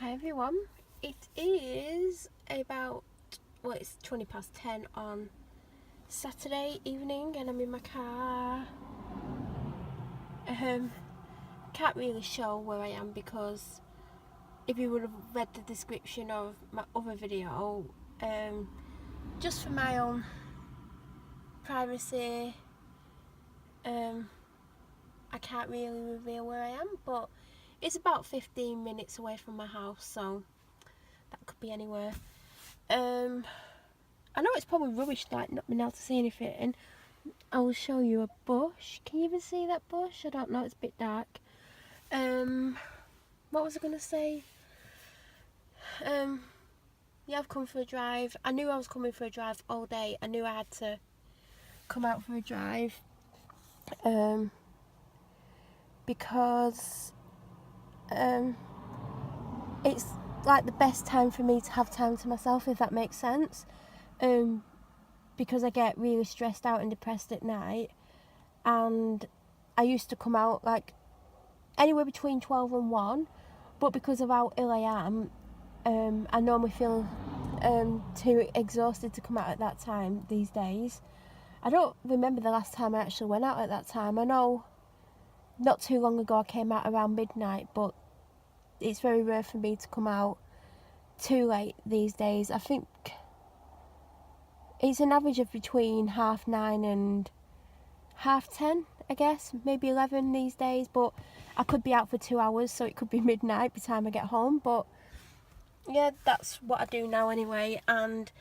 Hi everyone, it is about, it's 20 past 10 on Saturday evening and I'm in my car. Can't really show where I am because if you would have read the description of my other video, just for my own privacy, I can't really reveal where I am, but it's about 15 minutes away from my house, so that could be anywhere. I know it's probably rubbish, like not being able to see anything. I will show you a bush. Can you even see that bush? I don't know, it's a bit dark. What was I going to say? Yeah, I've come for a drive. I knew I was coming for a drive all day. I knew I had to come out for a drive. Because it's like the best time for me to have time to myself, if that makes sense. Because I get really stressed out and depressed at night, and I used to come out like anywhere between 12 and 1, but because of how ill I am, I normally feel too exhausted to come out at that time these days. I don't remember the last time I actually went out at that time. I know not too long ago I came out around midnight, but it's very rare for me to come out too late these days. I think it's an average of between 9:30 and 10:30, I guess, maybe 11 these days, but I could be out for 2 hours, so it could be midnight by the time I get home. But yeah, that's what I do now anyway. And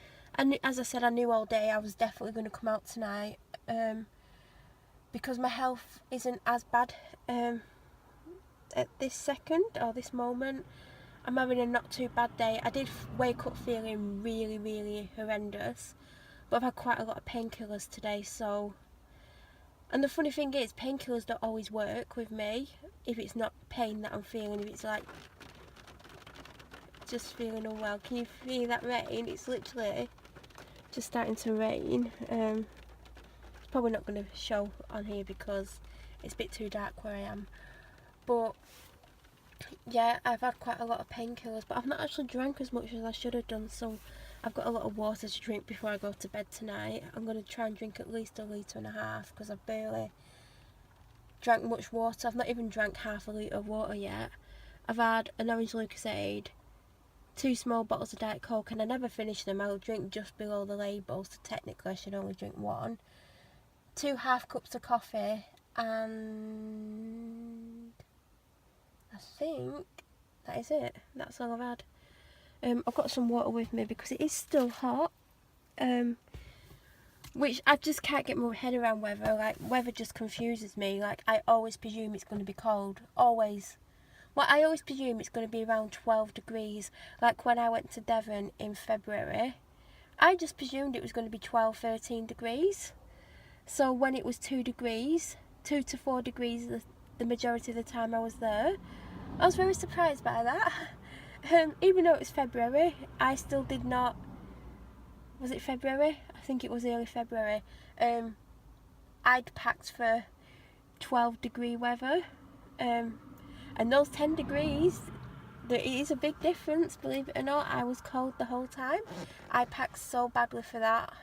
as I said, I knew all day I was definitely going to come out tonight, because my health isn't as bad at this second or this moment. I'm having a not too bad day. I did wake up feeling really, really horrendous, but I've had quite a lot of painkillers today, so... And the funny thing is, painkillers don't always work with me if it's not pain that I'm feeling, if it's like just feeling unwell. Can you feel that rain? It's literally just starting to rain. It's probably not going to show on here because it's a bit too dark where I am. But yeah, I've had quite a lot of painkillers, but I've not actually drank as much as I should have done, so I've got a lot of water to drink before I go to bed tonight. I'm going to try and drink at least 1.5 litres because I've barely drank much water. I've not even drank half a litre of water yet. I've had an orange Lucozade, 2 small bottles of Diet Coke, and I never finish them. I'll drink just below the label, so technically I should only drink 1. 2 half cups of coffee, and I think that is it. That's all I've had. I've got some water with me because it is still hot, which I just can't get my head around weather. Like, weather just confuses me. Like, I always presume it's going to be cold. Always. Well, I always presume it's going to be around 12 degrees. Like, when I went to Devon in February, I just presumed it was going to be 12, 13 degrees. So when it was 2 degrees, 2 to 4 degrees the majority of the time I was there, I was very surprised by that. Even though it was February, I still did not... Was it February? I think it was early February. I'd packed for 12 degree weather. And those 10 degrees, there is a big difference, believe it or not. I was cold the whole time. I packed so badly for that.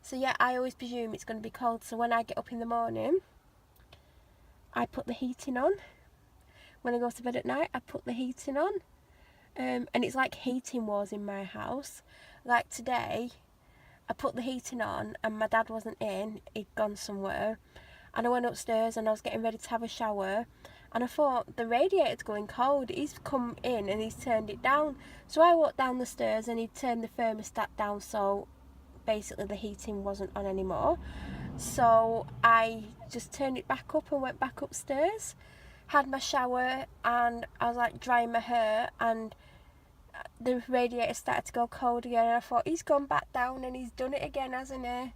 So yeah, I always presume it's going to be cold. So when I get up in the morning, I put the heating on. When I go to bed at night, I put the heating on. And it's like heating wars in my house. Like today, I put the heating on and my dad wasn't in, he'd gone somewhere. And I went upstairs and I was getting ready to have a shower. And I thought, the radiator's going cold. He's come in and he's turned it down. So I walked down the stairs and he turned the thermostat down, so basically the heating wasn't on anymore. So I just turned it back up and went back upstairs. Had my shower and I was like drying my hair, and the radiator started to go cold again, and I thought, he's gone back down and he's done it again, hasn't he?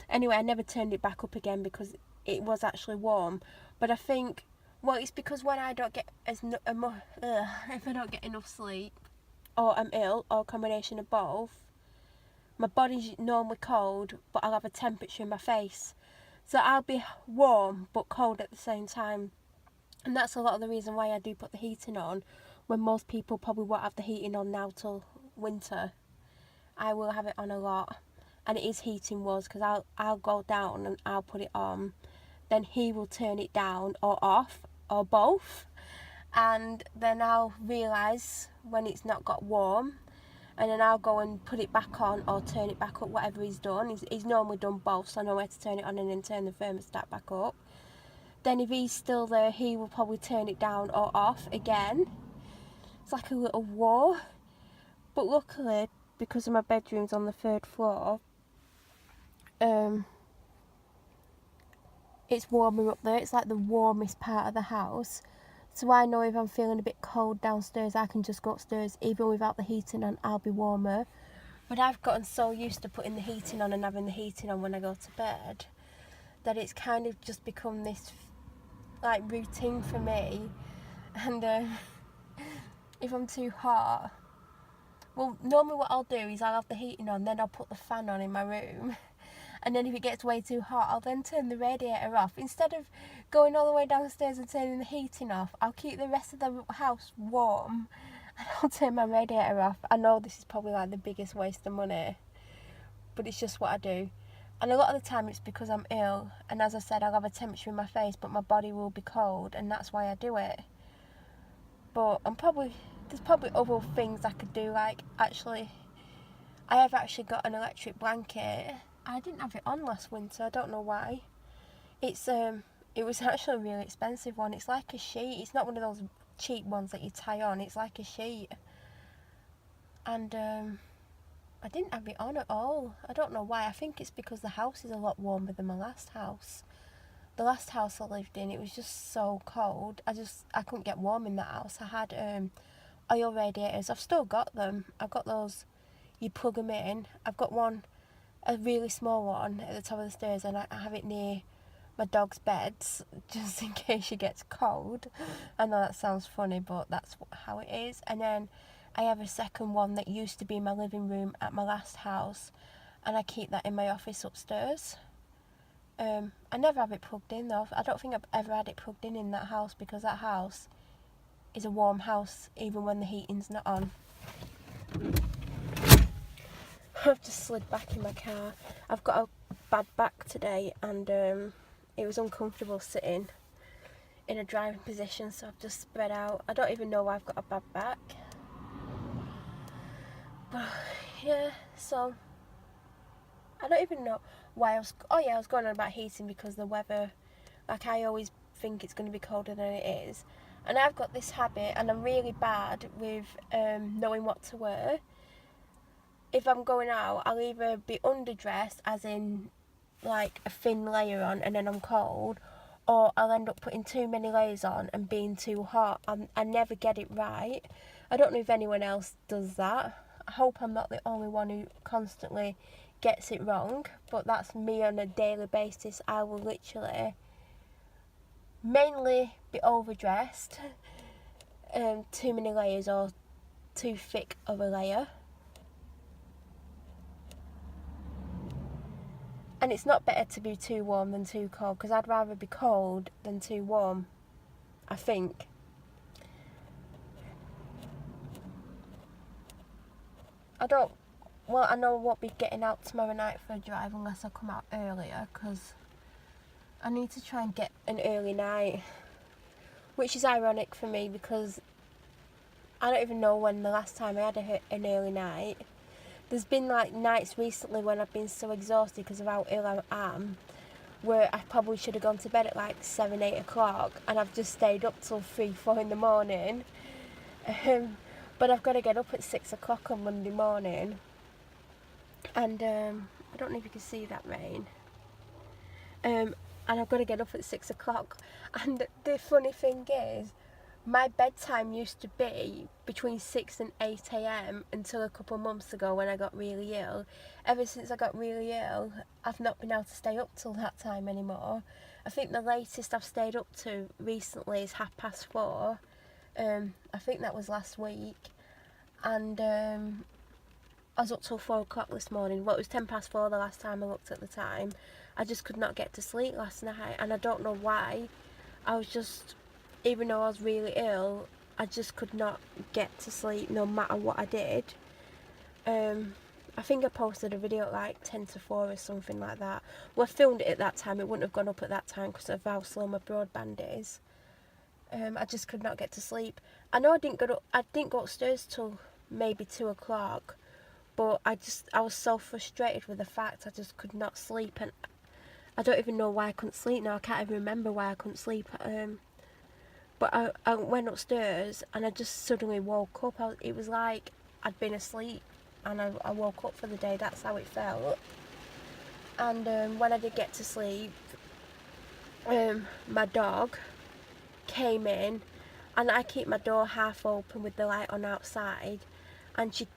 Anyway, I never turned it back up again because it was actually warm. But I think, well, it's because when I don't get if I don't get enough sleep, or I'm ill, or a combination of both, my body's normally cold, but I'll have a temperature in my face. So I'll be warm but cold at the same time. And that's a lot of the reason why I do put the heating on. when most people probably won't have the heating on now till winter. I will have it on a lot, and it is heating was, because I'll go down and I'll put it on, then he will turn it down or off or both, and then I'll realise when it's not got warm, and then I'll go and put it back on or turn it back up, whatever he's done. He's normally done both, so I know where to turn it on and then turn the thermostat back up. Then if he's still there, he will probably turn it down or off again. It's like a little war. But luckily, because of my bedroom's on the 3rd floor, it's warmer up there. It's like the warmest part of the house. So I know if I'm feeling a bit cold downstairs, I can just go upstairs. Even without the heating on, I'll be warmer. But I've gotten so used to putting the heating on and having the heating on when I go to bed that it's kind of just become this like routine for me. And if I'm too hot, well, normally what I'll do is I'll have the heating on, then I'll put the fan on in my room. And then if it gets way too hot, I'll then turn the radiator off. Instead of going all the way downstairs and turning the heating off, I'll keep the rest of the house warm and I'll turn my radiator off. I know this is probably like the biggest waste of money, but it's just what I do. And a lot of the time it's because I'm ill, and as I said, I'll have a temperature in my face, but my body will be cold, and that's why I do it. But there's probably other things I could do, like actually, I have actually got an electric blanket. I didn't have it on last winter, I don't know why. It was actually a really expensive one. It's like a sheet. It's not one of those cheap ones that you tie on. It's like a sheet. And I didn't have it on at all. I don't know why. I think it's because the house is a lot warmer than my last house. The last house I lived in, it was just so cold. I couldn't get warm in that house. I had oil radiators. I've still got them. I've got those, you plug them in. I've got one, a really small one at the top of the stairs, and I have it near my dog's beds just in case she gets cold. I know that sounds funny, but that's how it is. And then I have a second one that used to be in my living room at my last house, and I keep that in my office upstairs. I never have it plugged in though. I don't think I've ever had it plugged in that house, because that house is a warm house even when the heating's not on. I've just slid back in my car. I've got a bad back today, and it was uncomfortable sitting in a driving position, so I've just spread out. I don't even know why I've got a bad back. But yeah, so I don't even know why I was going on about heating, because the weather, like, I always think it's going to be colder than it is. And I've got this habit, and I'm really bad with knowing what to wear. If I'm going out, I'll either be underdressed, as in like a thin layer on, and then I'm cold, or I'll end up putting too many layers on and being too hot. I never get it right. I don't know if anyone else does that. I hope I'm not the only one who constantly gets it wrong, but that's me on a daily basis. I will literally mainly be overdressed, too many layers or too thick of a layer. And it's not better to be too warm than too cold, because I'd rather be cold than too warm, I think. I know I won't be getting out tomorrow night for a drive unless I come out earlier, because I need to try and get an early night, which is ironic for me, because I don't even know when the last time I had an early night. There's been like nights recently when I've been so exhausted because of how ill I am, where I probably should have gone to bed at like 7, 8 o'clock, and I've just stayed up till 3, 4 in the morning. But I've got to get up at 6 o'clock on Monday morning, and I don't know if you can see that rain. And I've got to get up at 6 o'clock. And the funny thing is, my bedtime used to be between 6 and 8 a.m. until a couple of months ago when I got really ill. Ever since I got really ill, I've not been able to stay up till that time anymore. I think the latest I've stayed up to recently is 4:30. I think that was last week. And I was up till 4 o'clock this morning. Well, it was 4:10 the last time I looked at the time. I just could not get to sleep last night, and I don't know why. I was just, even though I was really ill, I just could not get to sleep no matter what I did. I think I posted a video at like 10 to 4 or something like that. Well, I filmed it at that time. It wouldn't have gone up at that time because of how slow my broadband is. I just could not get to sleep. I know I didn't go upstairs till maybe 2 o'clock, but I was so frustrated with the fact I just could not sleep, and I don't even know why I couldn't sleep now. I can't even remember why I couldn't sleep. But I went upstairs and I just suddenly woke up. It was like I'd been asleep and I woke up for the day. That's how it felt. And when I did get to sleep, my dog came in, and I keep my door half open with the light on outside, and she,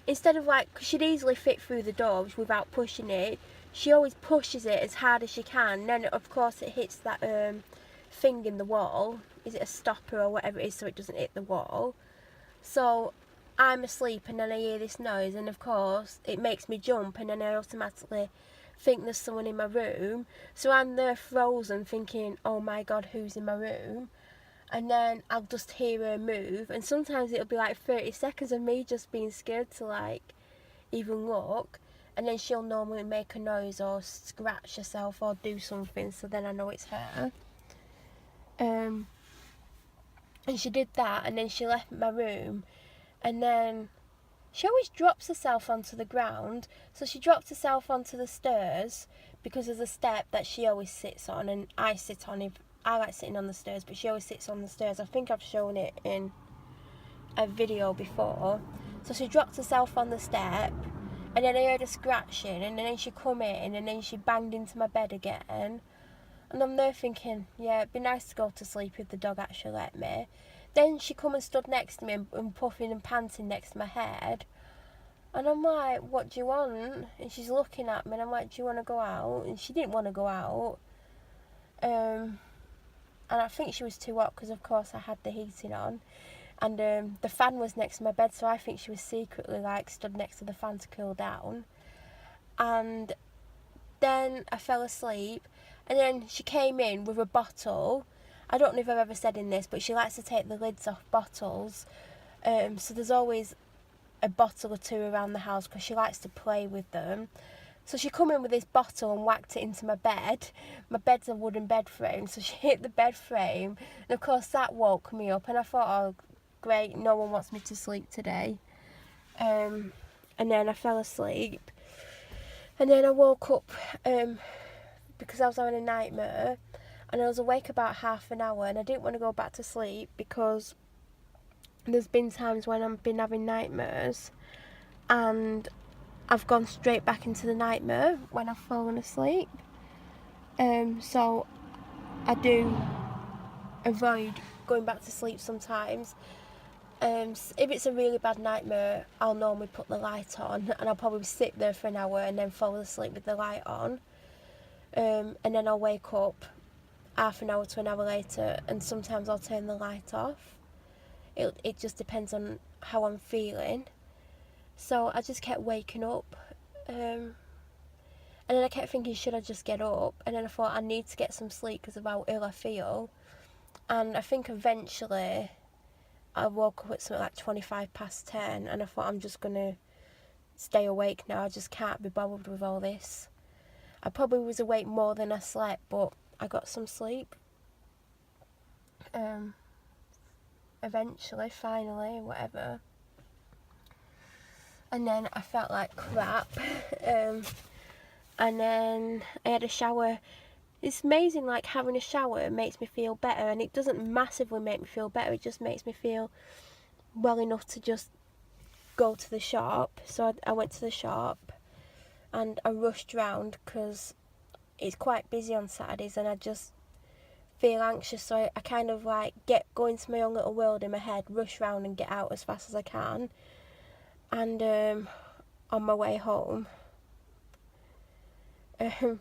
instead of like, cause she'd easily fit through the door without pushing it, she always pushes it as hard as she can, and then of course it hits that thing in the wall. Is it a stopper or whatever it is, so it doesn't hit the wall? So I'm asleep and then I hear this noise, and of course it makes me jump, and then I automatically think there's someone in my room. So I'm there frozen thinking, oh my god, who's in my room? And then I'll just hear her move, and sometimes it'll be like 30 seconds of me just being scared to like even look, and then she'll normally make a noise or scratch herself or do something, so then I know it's her. And she did that, and then she left my room, and then she always drops herself onto the ground. So she dropped herself onto the stairs because there's a step that she always sits on, and I sit on it. I like sitting on the stairs, but she always sits on the stairs. I think I've shown it in a video before. So she dropped herself on the step, and then I heard her scratching, and then she come in, and then she banged into my bed again. And I'm there thinking, yeah, it'd be nice to go to sleep if the dog actually let me. Then she come and stood next to me and puffing and panting next to my head. And I'm like, what do you want? And she's looking at me, and I'm like, do you want to go out? And she didn't want to go out. And I think she was too hot because, of course, I had the heating on. And the fan was next to my bed, so I think she was secretly, like, stood next to the fan to cool down. And then I fell asleep. And then she came in with a bottle. I don't know if I've ever said in this, but she likes to take the lids off bottles. So there's always a bottle or two around the house because she likes to play with them. So she come in with this bottle and whacked it into my bed. My bed's a wooden bed frame, so she hit the bed frame. And of course that woke me up, and I thought, oh great, no one wants me to sleep today. And then I fell asleep. And then I woke up because I was having a nightmare, and I was awake about half an hour, and I didn't want to go back to sleep because there's been times when I've been having nightmares and I've gone straight back into the nightmare when I've fallen asleep. So I do avoid going back to sleep sometimes. If it's a really bad nightmare, I'll normally put the light on, and I'll probably sit there for an hour and then fall asleep with the light on. And then I'll wake up half an hour to an hour later, and sometimes I'll turn the light off. It just depends on how I'm feeling. So I just kept waking up, and then I kept thinking, should I just get up? And then I thought, I need to get some sleep because of how ill I feel. And I think eventually I woke up at something like 25 past 10, and I thought, I'm just going to stay awake now. I just can't be bothered with all this. I probably was awake more than I slept, but I got some sleep. Eventually, finally, whatever. And then I felt like crap. And then I had a shower. It's amazing, like, having a shower makes me feel better, and it doesn't massively make me feel better, it just makes me feel well enough to just go to the shop. So I went to the shop, and I rushed round because it's quite busy on Saturdays, and I just feel anxious, so I kind of like go into my own little world in my head, rush round and get out as fast as I can. And on my way home, I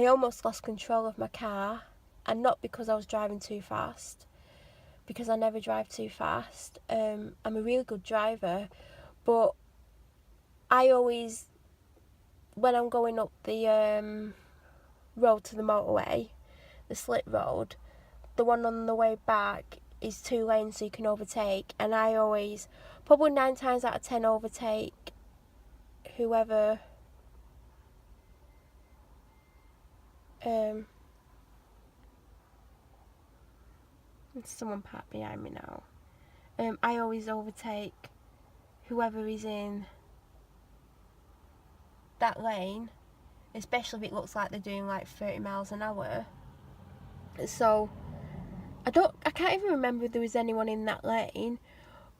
almost lost control of my car, and not because I was driving too fast, because I never drive too fast. I'm a really good driver, but I always, when I'm going up the road to the motorway, the slip road, the one on the way back is 2 lanes so you can overtake, and I always, probably 9 times out of 10, overtake whoever someone parked behind me now. I always overtake whoever is in that lane, especially if it looks like they're doing like 30 miles an hour. So I can't even remember if there was anyone in that lane,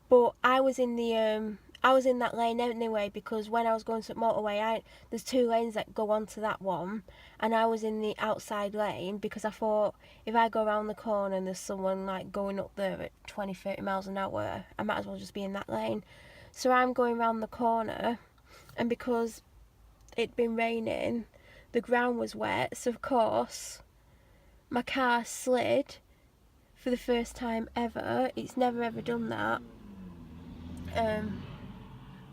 but I was in that lane anyway, because when I was going to the motorway, there's 2 lanes that go onto that one, and I was in the outside lane because I thought if I go around the corner and there's someone like going up there at 20-30 miles an hour, I might as well just be in that lane. So I'm going around the corner, and because it'd been raining, the ground was wet, so of course my car slid for the first time ever. It's never ever done that.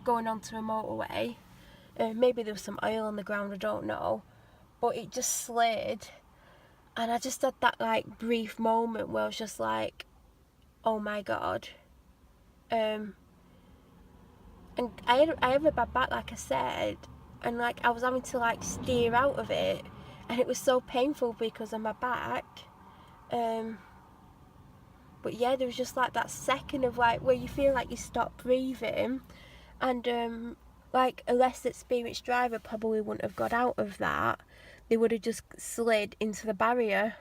Going onto a motorway. Maybe there was some oil on the ground, I don't know, but it just slid, and I just had that like brief moment where I was just like, oh my god. And I have a bad back, like I said, and like I was having to like steer out of it, and it was so painful because of my back. But yeah, there was just like that second of like where you feel like you stop breathing, and like a less experienced driver probably wouldn't have got out of that. They would have just slid into the barrier.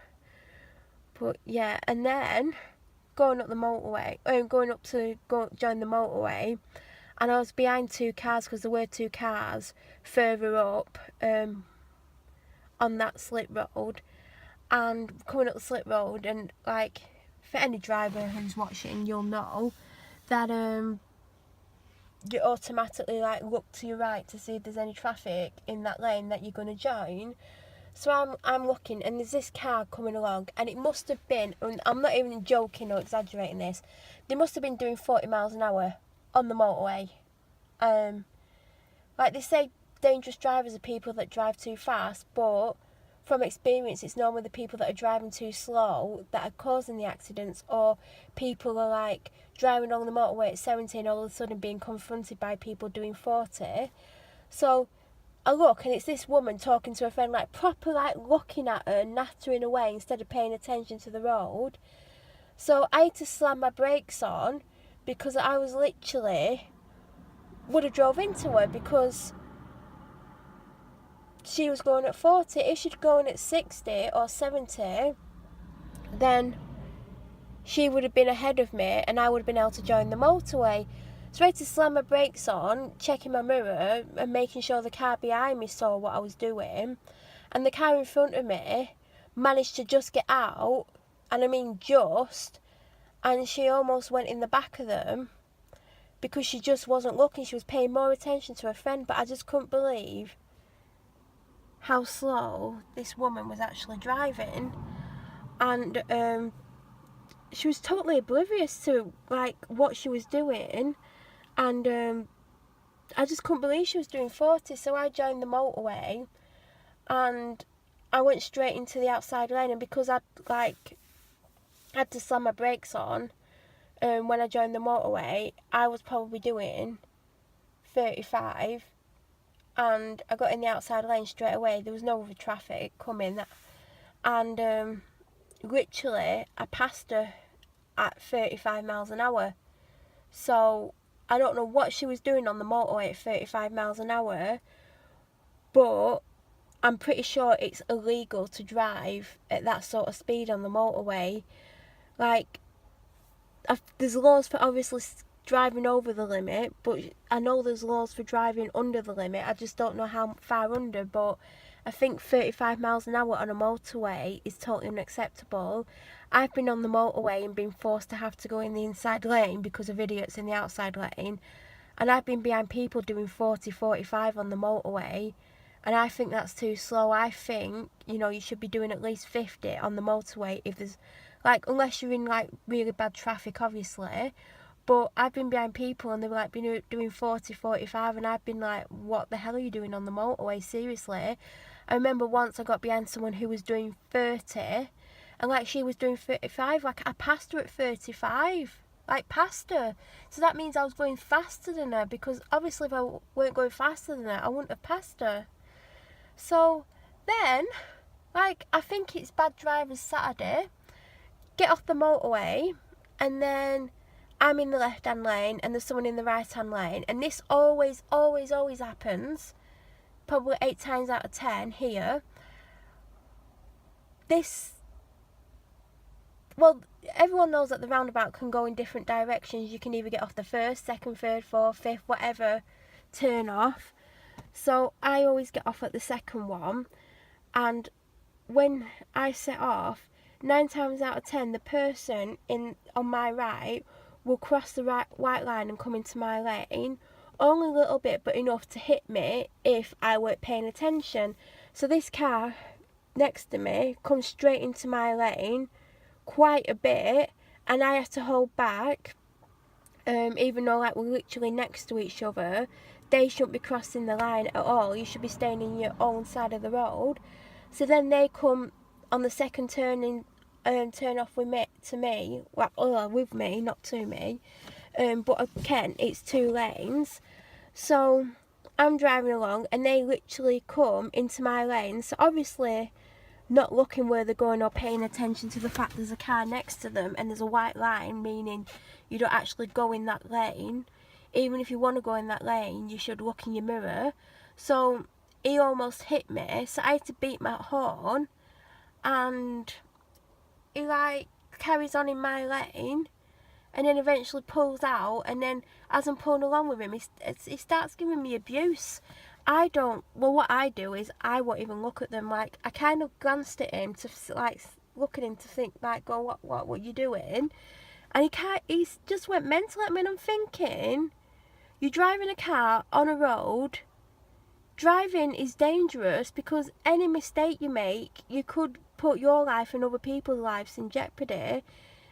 But yeah, and then going up the motorway, going up to go join the motorway, and I was behind 2 cars because there were 2 cars further up on that slip road, and coming up the slip road, and like for any driver who's watching, you'll know that you automatically like look to your right to see if there's any traffic in that lane that you're going to join. So I'm looking, and there's this car coming along, and it must have been, and I'm not even joking or exaggerating this, they must have been doing 40 miles an hour on the motorway. Like they say, dangerous drivers are people that drive too fast, but from experience, it's normally the people that are driving too slow that are causing the accidents, or people are like driving along the motorway at 70 and all of a sudden being confronted by people doing 40. So I look, and it's this woman talking to her friend, like proper like looking at her, nattering away instead of paying attention to the road. So I had to slam my brakes on because I was literally would have drove into her, because she was going at 40. If she'd gone at 60 or 70, then she would have been ahead of me and I would have been able to join the motorway. So I had to slam my brakes on, checking my mirror and making sure the car behind me saw what I was doing. And the car in front of me managed to just get out, and I mean just, and she almost went in the back of them because she just wasn't looking. She was paying more attention to her friend, but I just couldn't believe how slow this woman was actually driving, and she was totally oblivious to like what she was doing, and I just couldn't believe she was doing 40. So I joined the motorway, and I went straight into the outside lane, and because I'd had to slam my brakes on when I joined the motorway, I was probably doing 35. And I got in the outside lane straight away. There was no other traffic coming, and literally I passed her at 35 miles an hour. So I don't know what she was doing on the motorway at 35 miles an hour, but I'm pretty sure it's illegal to drive at that sort of speed on the motorway. Like, there's laws for obviously driving over the limit, but I know there's laws for driving under the limit. I just don't know how far under, but I think 35 miles an hour on a motorway is totally unacceptable. I've been on the motorway and been forced to have to go in the inside lane because of idiots in the outside lane, and I've been behind people doing 40, 45 on the motorway, and I think that's too slow. I think, you should be doing at least 50 on the motorway if there's, like, unless you're in, like, really bad traffic, obviously. But I've been behind people and they've like been doing 40, 45, and I've been like, what the hell are you doing on the motorway? Seriously. I remember once I got behind someone who was doing 30, and like she was doing 35, like I passed her at 35, like passed her. So that means I was going faster than her, because obviously if I weren't going faster than her, I wouldn't have passed her. So then, like, I think it's bad drivers Saturday, get off the motorway, and then I'm in the left hand lane and there's someone in the right hand lane, and this always happens, probably 8 times out of 10 here. Well, everyone knows that the roundabout can go in different directions. You can either get off the first, second, third, fourth, fifth, whatever turn off. So I always get off at the second one, and when I set off, 9 times out of 10 the person on my right will cross the white line and come into my lane, only a little bit but enough to hit me if I weren't paying attention. So this car next to me comes straight into my lane quite a bit, and I have to hold back, even though like we're literally next to each other. They shouldn't be crossing the line at all. You should be staying in your own side of the road. So then they come on the second turn off with me, not to me. But again, it's 2 lanes. So I'm driving along and they literally come into my lane. So obviously not looking where they're going or paying attention to the fact there's a car next to them and there's a white line, meaning you don't actually go in that lane. Even if you want to go in that lane, you should look in your mirror. So he almost hit me, so I had to beat my horn, and he like carries on in my lane, and then eventually pulls out, and then as I'm pulling along with him, he starts giving me abuse. What I do is I won't even look at them. Like, I kind of glanced at him to like look at him to think like, go, what you doing? And he just went mental at me, and I'm thinking, you're driving a car on a road. Driving is dangerous because any mistake you make, you could put your life and other people's lives in jeopardy.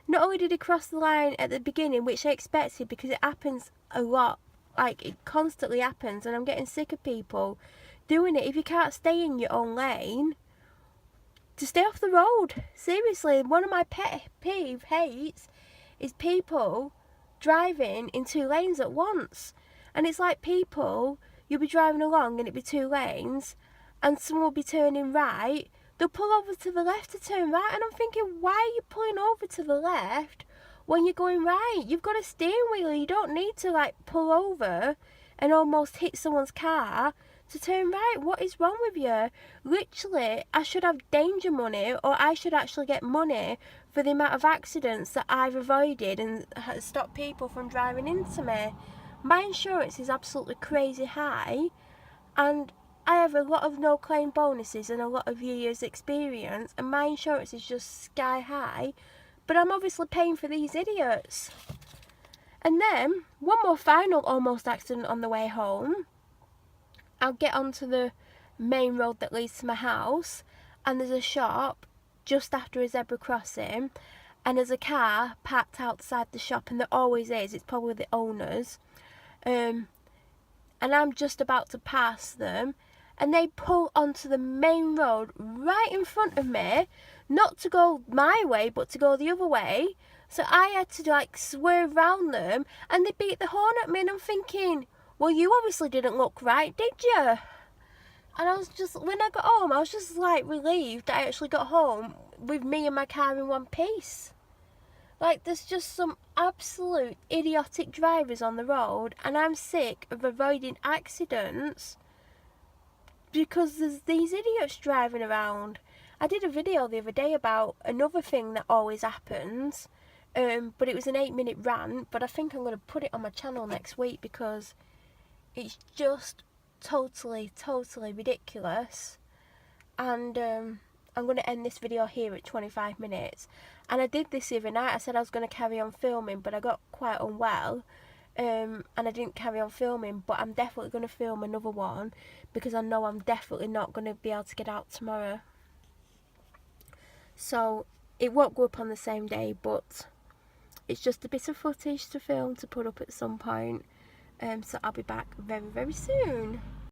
Not only did he cross the line at the beginning, which I expected because it happens a lot, like it constantly happens, and I'm getting sick of people doing it. If you can't stay in your own lane, to stay off the road. Seriously, one of my pet peeve hates is people driving in 2 lanes at once. And it's like people, you'll be driving along and it'll be 2 lanes, and someone will be turning right, they'll pull over to the left to turn right, and I'm thinking, why are you pulling over to the left when you're going right? You've got a steering wheel. You don't need to like pull over and almost hit someone's car to turn right. What is wrong with you? Literally, I should have danger money, or I should actually get money for the amount of accidents that I've avoided and stopped people from driving into me. My insurance is absolutely crazy high, and I have a lot of no claim bonuses and a lot of years experience, and my insurance is just sky high, but I'm obviously paying for these idiots. And then one more final almost accident on the way home. I'll get onto the main road that leads to my house, and there's a shop just after a zebra crossing, and there's a car parked outside the shop, and there always is. It's probably the owners. And I'm just about to pass them, and they pull onto the main road right in front of me, not to go my way but to go the other way. So I had to like swerve round them, and they beat the horn at me, and I'm thinking, well, you obviously didn't look right, did you? And I was just, when I got home, I was just like relieved that I actually got home with me and my car in one piece. Like, there's just some absolute idiotic drivers on the road, and I'm sick of avoiding accidents because there's these idiots driving around. I did a video the other day about another thing that always happens, but it was an 8-minute rant, but I think I'm going to put it on my channel next week because it's just totally ridiculous. And I'm going to end this video here at 25 minutes. And I did this the other night. I said I was going to carry on filming, but I got quite unwell, and I didn't carry on filming. But I'm definitely going to film another one because I know I'm definitely not going to be able to get out tomorrow. So it won't go up on the same day, but it's just a bit of footage to film to put up at some point. So I'll be back very soon.